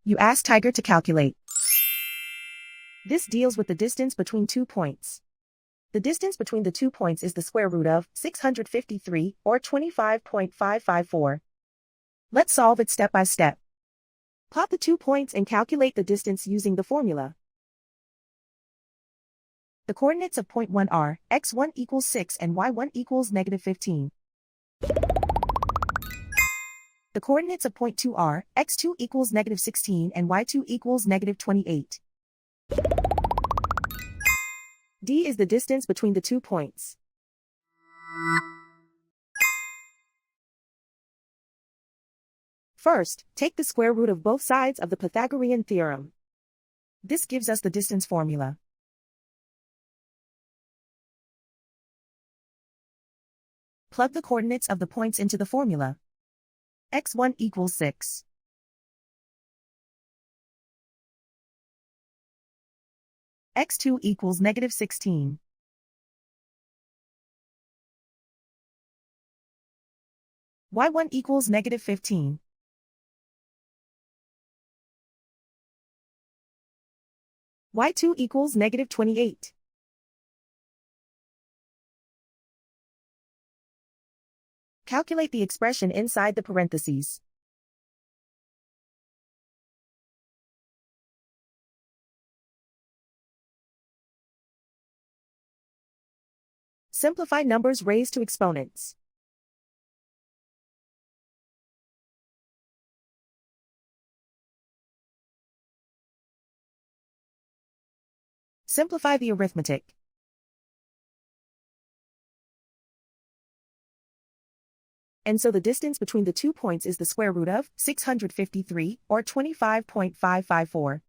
You ask Tiger to calculate. This deals with the distance between 2 points. The distance between the 2 points is the square root of 653, or 25.554. Let's solve it step by step. Plot the 2 points and calculate the distance using the formula. The coordinates of point 1 are x1 equals 6 and y1 equals negative 15. The coordinates of point 2 are x2 equals negative 16 and y2 equals negative 28. D is the distance between the 2 points. First, take the square root of both sides of the Pythagorean theorem. This gives us the distance formula. Plug the coordinates of the points into the formula. x1 equals 6. x2 equals negative 16. y1 equals negative 15. y2 equals negative 28. Calculate the expression inside the parentheses. Simplify numbers raised to exponents. Simplify the arithmetic. And so the distance between the 2 points is the square root of 653, or 25.554.